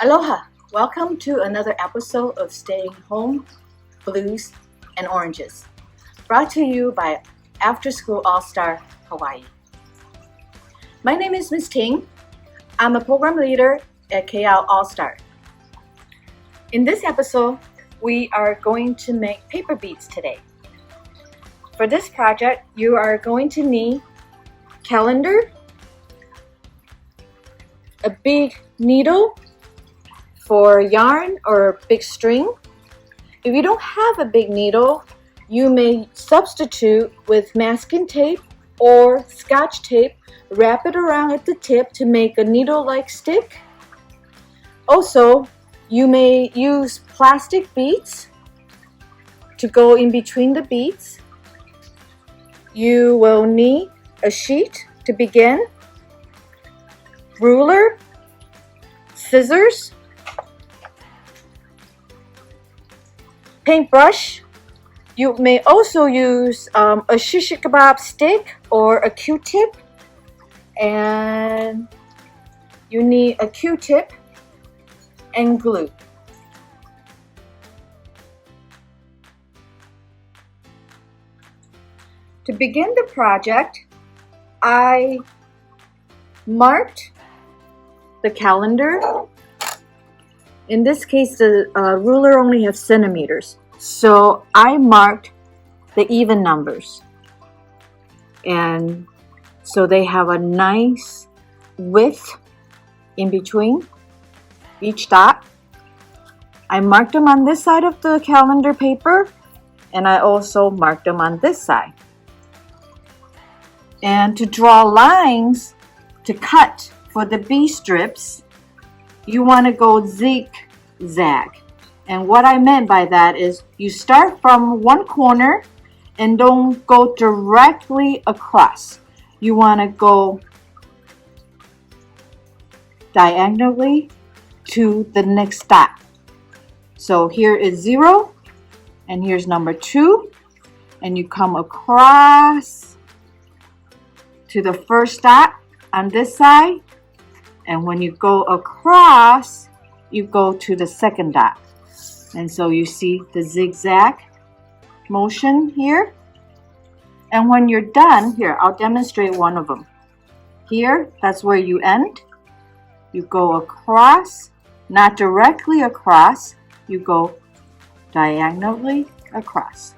Aloha! Welcome to another episode of Staying Home, Blues, and Oranges, brought to you by After School All-Star Hawaii. My name is Ms. Ting. I'm a program leader at KL All-Star. In this episode, we are going to make paper beads today. For this project, you are going to need calendar, a big needle for yarn or big string. If you don't have a big needle, you may substitute with masking tape or scotch tape. Wrap it around at the tip to make a needle-like stick. Also, you may use plastic beads to go in between the beads. You will need a sheet to begin, ruler, scissors, paintbrush. You may also use a shish kebab stick or a Q-tip, and you need a Q-tip and glue. To begin the project, I marked the calendar. In this case, the ruler only has centimeters, so I marked the even numbers, and so they have a nice width in between each dot. I marked them on this side of the calendar paper, and I also marked them on this side. And to draw lines to cut for the B strips, you want to go zigzag. And what I meant by that is you start from one corner and don't go directly across. You want to go diagonally to the next dot. So here is 0 and here's number 2, and you come across to the first dot on this side, and when you go across, you go to the second dot. And so you see the zigzag motion here. And when you're done, here, I'll demonstrate one of them. Here, that's where you end. You go across, not directly across, you go diagonally across.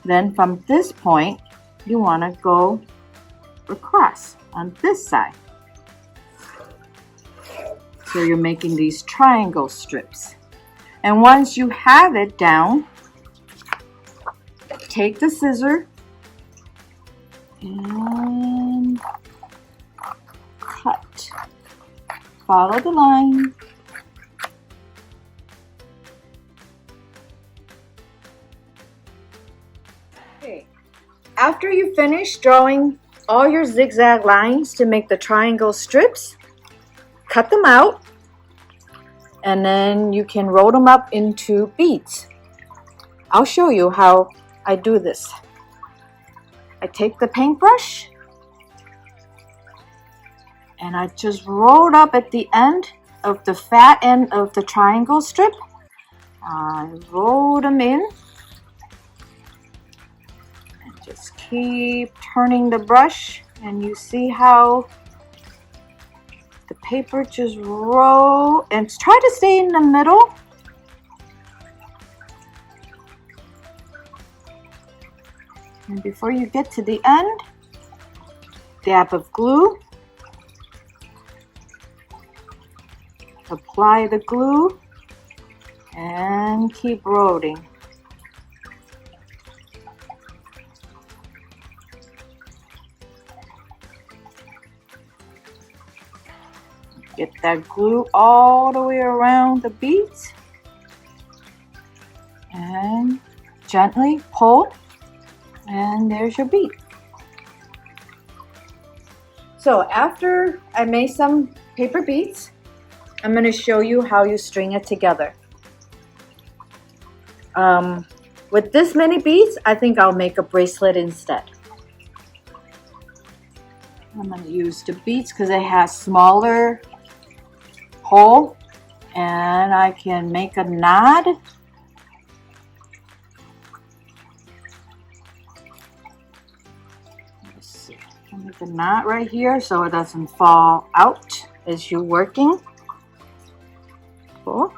Then from this point, you want to go across on this side. So you're making these triangle strips. And once you have it down, take the scissor and cut. Follow the line. Okay. After you finish drawing all your zigzag lines to make the triangle strips, cut them out, and then you can roll them up into beads. I'll show you how I do this. I take the paintbrush and I just roll up at the end of the fat end of the triangle strip. I roll them in and just keep turning the brush, and you see how the paper just roll, and try to stay in the middle. And before you get to the end, dab of glue. Apply the glue and keep rolling. Get that glue all the way around the beads and gently pull, and there's your bead. So after I made some paper beads, I'm going to show you how you string it together. With this many beads, I think I'll make a bracelet instead. I'm going to use the beads because it has smaller hole, and I can make a knot. Let's see. I'll make a knot right here so it doesn't fall out as you're working. Cool.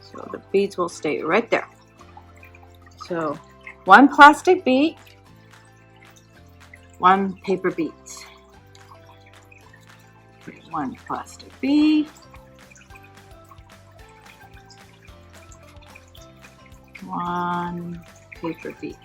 So the beads will stay right there. So one plastic bead, one paper bead. One plastic bead, one paper bead.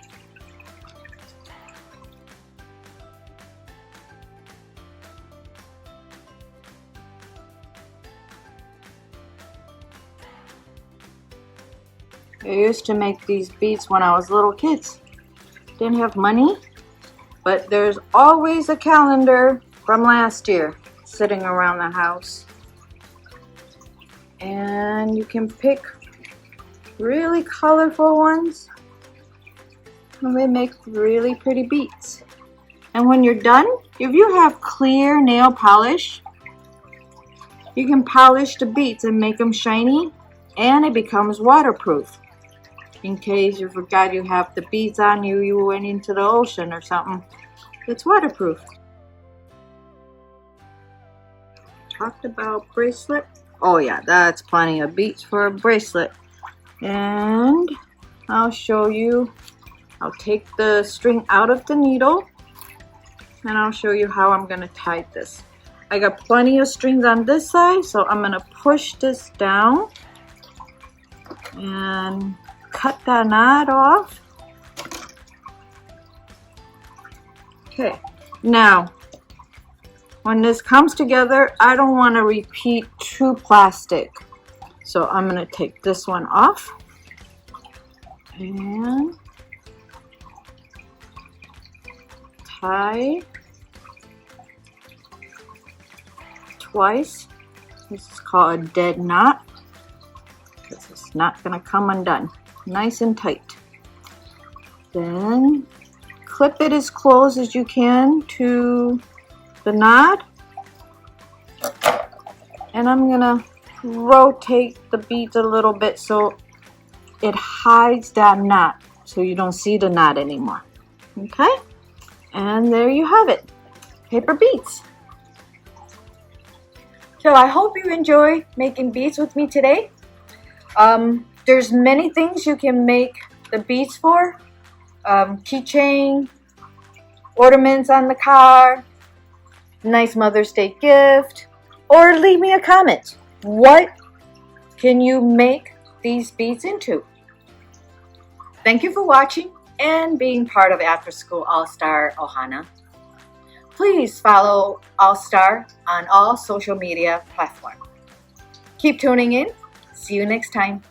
I used to make these beads when I was little kids. Didn't have money, but there's always a calendar from last year sitting around the house. And you can pick really colorful ones and they make really pretty beads. And when you're done, if you have clear nail polish, you can polish the beads and make them shiny, and it becomes waterproof. In case you forgot you have the beads on you, you went into the ocean or something, it's waterproof. Talked about bracelet. Oh yeah, that's plenty of beads for a bracelet. And I'll show you. I'll take the string out of the needle and I'll show you how I'm gonna tie this. I got plenty of strings on this side, so I'm gonna push this down and cut that knot off. Okay, now when this comes together, I don't want to repeat two plastic, so I'm going to take this one off and tie twice. This is called a dead knot because it's not going to come undone. Nice and tight. Then clip it as close as you can to the knot, and I'm gonna rotate the beads a little bit so it hides that knot so you don't see the knot anymore. Okay, and there you have it, paper beads. So I hope you enjoy making beads with me today. There's many things you can make the beads for. Keychain, ornaments on the car, nice Mother's Day gift, or leave me a comment. What can you make these beads into? Thank you for watching and being part of After School All-Star Ohana. Please follow All-Star on all social media platforms. Keep tuning in. See you next time.